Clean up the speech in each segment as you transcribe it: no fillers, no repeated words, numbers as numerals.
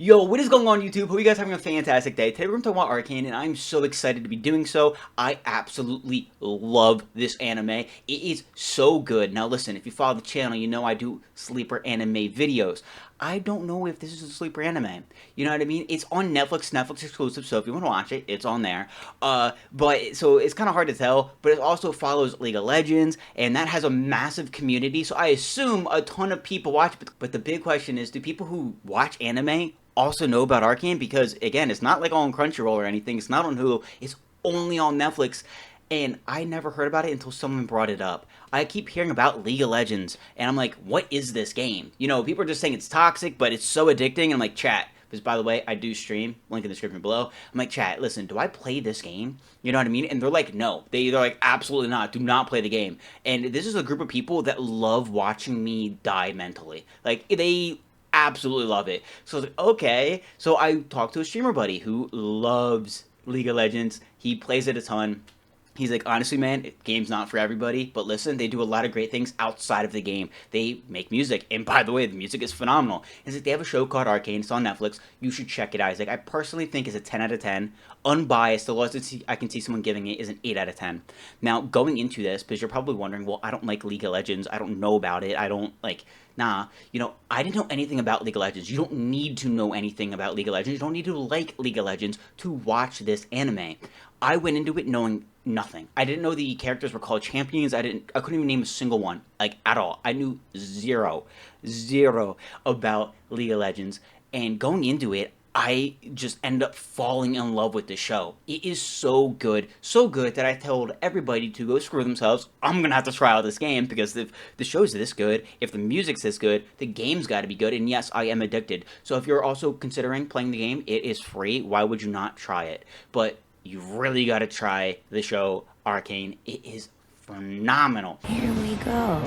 Yo, what is going on YouTube? Hope you guys are having a fantastic day. Today we're going to talk about Arcane, and I'm so excited to be doing so. I absolutely love this anime. It is so good. Now listen, if you follow the channel, you know I do sleeper anime videos. I don't know if this is a sleeper anime. You know what I mean? It's on Netflix exclusive, so if you want to watch it, it's on there. But so it's kind of hard to tell, but it also follows League of Legends, and that has a massive community, so I assume a ton of people watch it. But the big question is, do people who watch anime also know about Arcane? Because again, it's not like on Crunchyroll or anything. It's not on Hulu. It's only on Netflix. And I never heard about it until someone brought it up. I keep hearing about League of Legends, and I'm like, what is this game? You know, people are just saying it's toxic, but it's so addicting. And I'm like, chat. Because by the way, I do stream. Link in the description below. I'm like, chat, listen, do I play this game? You know what I mean? And they're like, no. They're like, absolutely not. Do not play the game. And this is a group of people that love watching me die mentally. Like, they absolutely love it. So I was like, okay. So I talked to a streamer buddy who loves League of Legends. He plays it a ton. He's like, honestly, man, game's not for everybody, but listen, they do a lot of great things outside of the game. They make music, and by the way, the music is phenomenal. He's like, they have a show called Arcane. It's on Netflix. You should check it out. He's like, I personally think it's a 10 out of 10. Unbiased, the lowest I can see someone giving it is an 8 out of 10. Now, going into this, because you're probably wondering, well, I don't like League of Legends. I don't know about it. I don't, like, nah. You know, I didn't know anything about League of Legends. You don't need to know anything about League of Legends. You don't need to like League of Legends to watch this anime. I went into it knowing nothing. I didn't know the characters were called champions. I couldn't even name a single one, like, at all. I knew zero about League of Legends. And going into it, I just ended up falling in love with the show. It is so good that I told everybody to go screw themselves. I'm gonna have to try out this game, because if the show's this good, if the music's this good, the game's gotta be good, and yes, I am addicted. So if you're also considering playing the game, it is free. Why would you not try it? But you really gotta try the show Arcane. It is phenomenal. Here we go.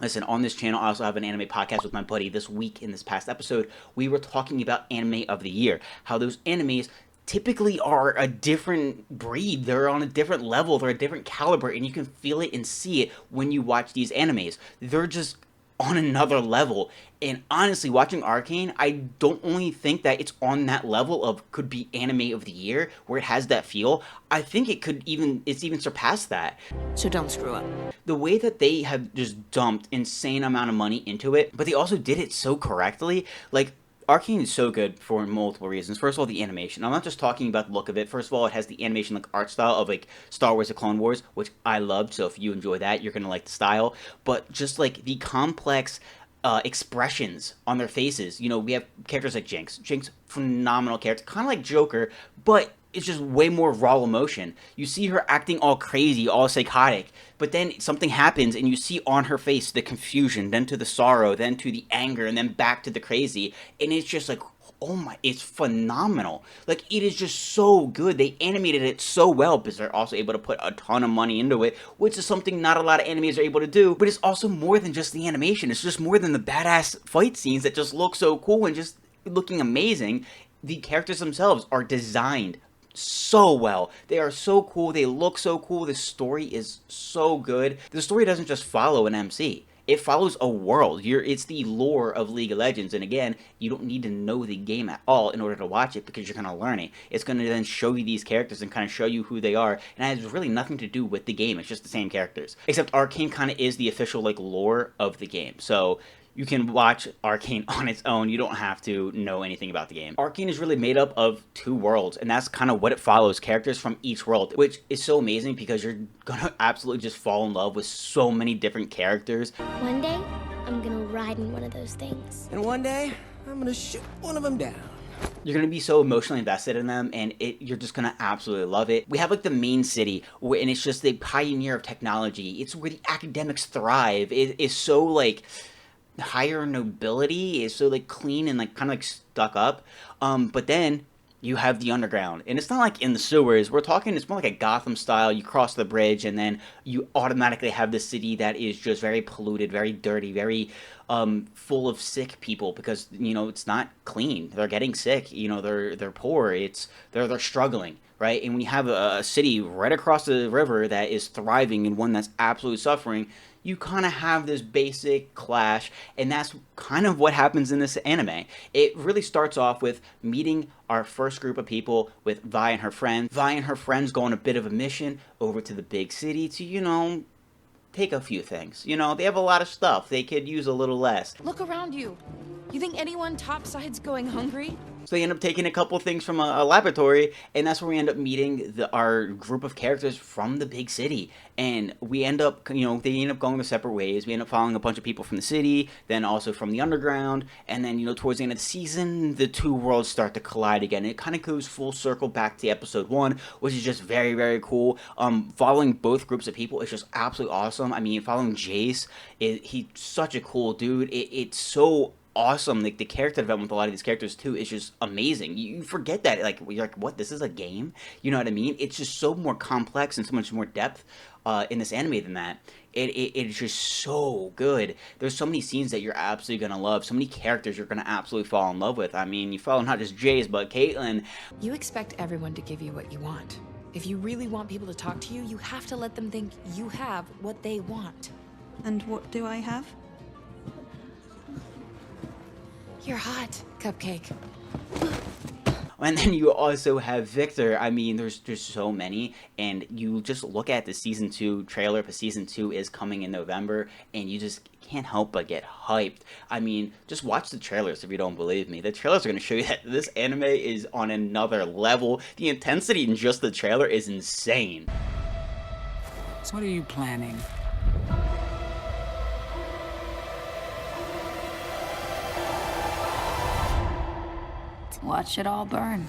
Listen, on this channel, I also have an anime podcast with my buddy. This week, in this past episode, we were talking about anime of the year. How those animes typically are a different breed. They're on a different level. They're a different caliber, and you can feel it and see it when you watch these animes. They're just on another level. And honestly, watching Arcane, I don't only think that it's on that level of could be anime of the year, where it has that feel. I think it's even surpassed that. So don't screw up. The way that they have just dumped insane amount of money into it, but they also did it so correctly. Like, Arcane is so good for multiple reasons. First of all, the animation. I'm not just talking about the look of it. First of all, it has the animation, like, art style of, like, Star Wars: The Clone Wars, which I loved. So if you enjoy that, you're gonna like the style. But just, like, the complex expressions on their faces. You know, we have characters like Jinx. Jinx, phenomenal character. Kind of like Joker, but it's just way more raw emotion. You see her acting all crazy, all psychotic, but then something happens and you see on her face the confusion, then to the sorrow, then to the anger, and then back to the crazy, and it's just like, oh my, it's phenomenal. Like, it is just so good. They animated it so well, because they're also able to put a ton of money into it, which is something not a lot of animes are able to do. But it's also more than just the animation. It's just more than the badass fight scenes that just look so cool and just looking amazing. The characters themselves are designed so well. They are so cool. They look so cool. The story is so good. The story doesn't just follow an MC. It follows a world. It's the lore of League of Legends, and again, you don't need to know the game at all in order to watch it, because you're going to learn it. It's going to then show you these characters and kind of show you who they are, and it has really nothing to do with the game. It's just the same characters. Except Arcane kind of is the official, like, lore of the game. So you can watch Arcane on its own. You don't have to know anything about the game. Arcane is really made up of two worlds, and that's kind of what it follows, characters from each world, which is so amazing, because you're gonna absolutely just fall in love with so many different characters. One day, I'm gonna ride in one of those things. And one day, I'm gonna shoot one of them down. You're going to be so emotionally invested in them, and you're just going to absolutely love it. We have, like, the main city, and it's just the pioneer of technology. It's where the academics thrive. It is so, like, higher nobility, is so, like, clean and, like, kind of, like, stuck up. But then you have the underground, and it's not like in the sewers. We're talking, it's more like a Gotham style. You cross the bridge, and then you automatically have the city that is just very polluted, very dirty, very full of sick people because, you know, it's not clean. They're getting sick. You know, they're poor. They're struggling, right? And when you have a city right across the river that is thriving and one that's absolutely suffering, you kind of have this basic clash, and that's kind of what happens in this anime. It really starts off with meeting our first group of people with Vi and her friend. Vi and her friends go on a bit of a mission over to the big city to, you know, take a few things. You know, they have a lot of stuff. They could use a little less. Look around you. You think anyone topside's going hungry? So they end up taking a couple things from a laboratory, and that's where we end up meeting our group of characters from the big city. And we end up, you know, they end up going their separate ways. We end up following a bunch of people from the city, then also from the underground, and then, you know, towards the end of the season, the two worlds start to collide again. It kind of goes full circle back to episode 1, which is just very, very cool. Following both groups of people is just absolutely awesome. I mean, following Jace, he's such a cool dude. It's so awesome. Like, the character development with a lot of these characters too is just amazing. You forget that, like, you're like, what, this is a game? You know what I mean? It's just so more complex and so much more depth in this anime than that. It's just so good. There's so many scenes that you're absolutely gonna love, so many characters you're gonna absolutely fall in love with. I mean, you follow not just Jace but Caitlyn. You expect everyone to give you what you want. If you really want people to talk to you, you have to let them think you have what they want. And what do I have? You're hot, Cupcake. And then you also have Victor. I mean, there's so many, and you just look at the season 2 trailer, but season 2 is coming in November, and you just can't help but get hyped. I mean, just watch the trailers if you don't believe me. The trailers are going to show you that this anime is on another level. The intensity in just the trailer is insane. So what are you planning? Watch it all burn.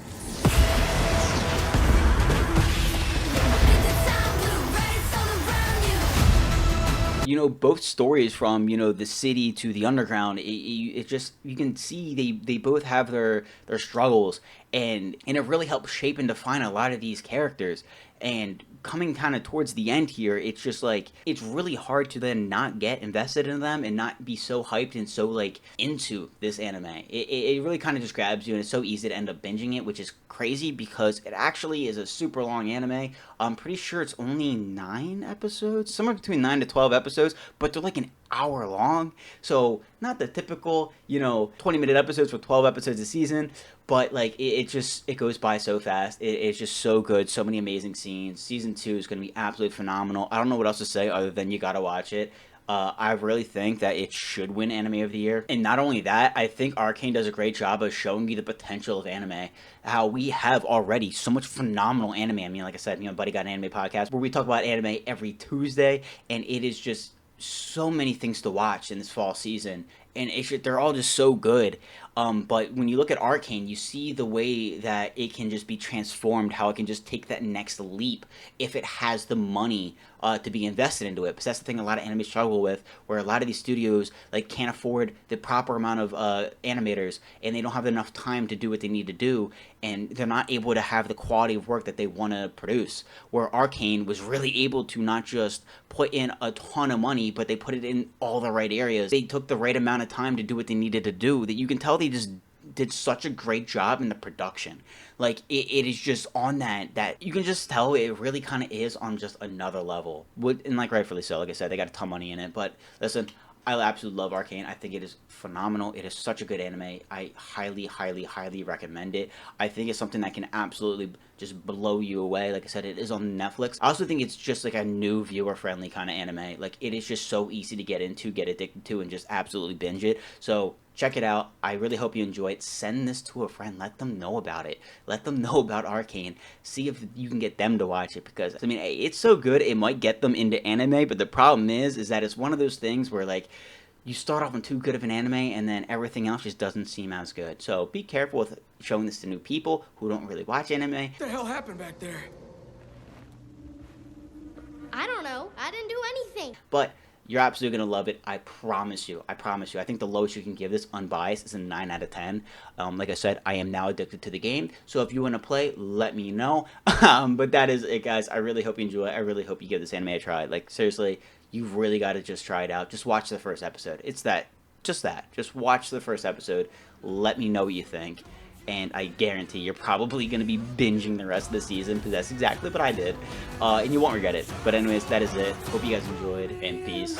You know, both stories from, you know, the city to the underground, it just, you can see they both have their struggles, and it really helps shape and define a lot of these characters. And coming kind of towards the end here, it's just like, it's really hard to then not get invested in them and not be so hyped and so, like, into this anime. It really kind of just grabs you, and it's so easy to end up binging it, which is crazy because it actually is a super long anime. I'm pretty sure it's only 9 episodes, somewhere between 9 to 12 episodes, but they're like an hour long. So not the typical, you know, 20-minute episodes with 12 episodes a season, but like it goes by so fast. It's just so good. So many amazing scenes. Season 2 is going to be absolutely phenomenal. I don't know what else to say other than you got to watch it. I really think that it should win Anime of the Year. And not only that, I think Arcane does a great job of showing you the potential of anime. How we have already so much phenomenal anime. I mean, like I said, you know, Buddy Got an Anime podcast where we talk about anime every Tuesday, and it is just so many things to watch in this fall season, and they're all just so good. But when you look at Arcane, you see the way that it can just be transformed, how it can just take that next leap if it has the money to be invested into it. Because that's the thing a lot of anime struggle with, where a lot of these studios like can't afford the proper amount of animators, and they don't have enough time to do what they need to do, and they're not able to have the quality of work that they want to produce. Where Arcane was really able to not just put in a ton of money, but they put it in all the right areas. They took the right amount of time to do what they needed to do, that you can tell they just did such a great job in the production. Like, it is just on that you can just tell it really kind of is on just another level. And like, rightfully so, like I said, they got a ton of money in it. But listen, I absolutely love Arcane. I think it is phenomenal. It is such a good anime. I highly, highly, highly recommend it. I think it's something that can absolutely just blow you away. Like I said, it is on Netflix. I also think it's just like a new viewer-friendly kind of anime. Like, it is just so easy to get into, get addicted to, and just absolutely binge it. So check it out. I really hope you enjoy it. Send this to a friend. Let them know about it. Let them know about Arcane. See if you can get them to watch it, because, I mean, it's so good, it might get them into anime, but the problem is that it's one of those things where, like, you start off on too good of an anime, and then everything else just doesn't seem as good. So be careful with showing this to new people who don't really watch anime. What the hell happened back there? I don't know. I didn't do anything. But you're absolutely going to love it. I promise you. I promise you. I think the lowest you can give this unbiased is a 9 out of 10. Like I said, I am now addicted to the game. So if you want to play, let me know. But that is it, guys. I really hope you enjoy it. I really hope you give this anime a try. Like, seriously, you've really got to just try it out. Just watch the first episode. It's that just that. Just watch the first episode. Let me know what you think. And I guarantee you're probably going to be binging the rest of the season, because that's exactly what I did. And you won't regret it. But anyways, that is it. Hope you guys enjoyed, and peace.